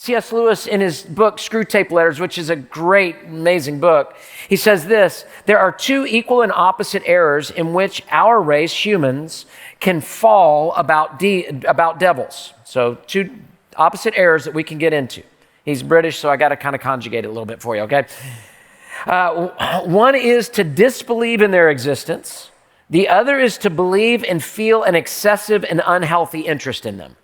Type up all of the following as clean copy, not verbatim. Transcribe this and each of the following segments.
C.S. Lewis, in his book, Screw Tape Letters, which is a great, amazing book, he says this: there are two equal and opposite errors in which our race, humans, can fall about devils. So two opposite errors that we can get into. He's British, so I got to kind of conjugate it a little bit for you, okay? One is to disbelieve in their existence. The other is to believe and feel an excessive and unhealthy interest in them.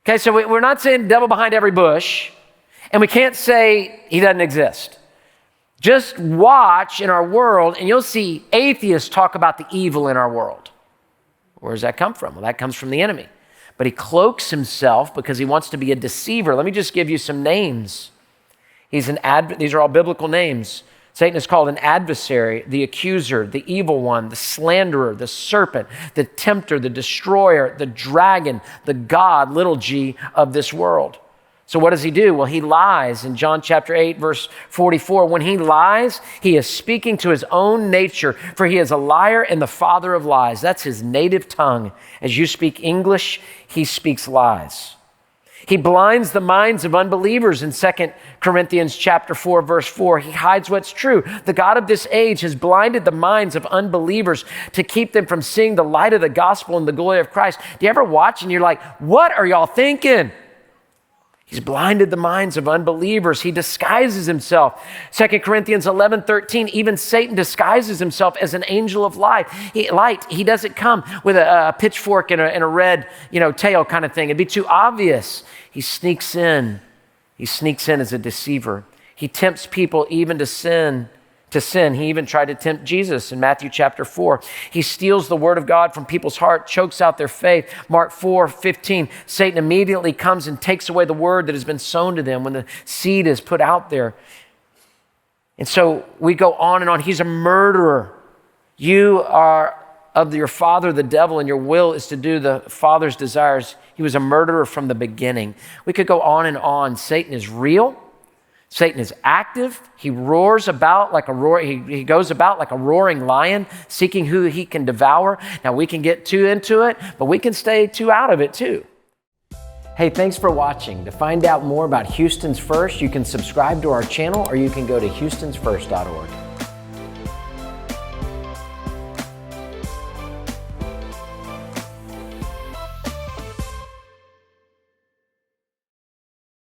Okay, so we're not saying devil behind every bush, and we can't say he doesn't exist. Just watch in our world, and you'll see atheists talk about the evil in our world. Where does that come from? Well, that comes from the enemy. But he cloaks himself because he wants to be a deceiver. Let me just give you some names. These are all biblical names. Satan is called an adversary, the accuser, the evil one, the slanderer, the serpent, the tempter, the destroyer, the dragon, the God, little g, of this world. So what does he do? Well, he lies in John chapter 8, verse 44. When he lies, he is speaking to his own nature, for he is a liar and the father of lies. That's his native tongue. As you speak English, he speaks lies. He blinds the minds of unbelievers in 2 Corinthians chapter 4, verse 4. He hides what's true. The God of this age has blinded the minds of unbelievers to keep them from seeing the light of the gospel and the glory of Christ. Do you ever watch and you're like, what are y'all thinking? He's blinded the minds of unbelievers. He disguises himself. 2 Corinthians 11:13, even Satan disguises himself as an angel of light. He doesn't come with a pitchfork and a red, tail kind of thing. It'd be too obvious. He sneaks in. He sneaks in as a deceiver. He tempts people even to sin. He even tried to tempt Jesus in Matthew chapter 4. He steals the word of God from people's heart, chokes out their faith. Mark 4:15, Satan immediately comes and takes away the word that has been sown to them when the seed is put out there. And so we go on and on. He's a murderer. You are of your father, the devil, and your will is to do the father's desires. He was a murderer from the beginning. We could go on and on. Satan is real. Satan is active. He roars about like he goes about like a roaring lion, seeking who he can devour. Now, we can get too into it, but we can stay too out of it too. Hey, thanks for watching. To find out more about Houston's First, you can subscribe to our channel or you can go to houstonsfirst.org.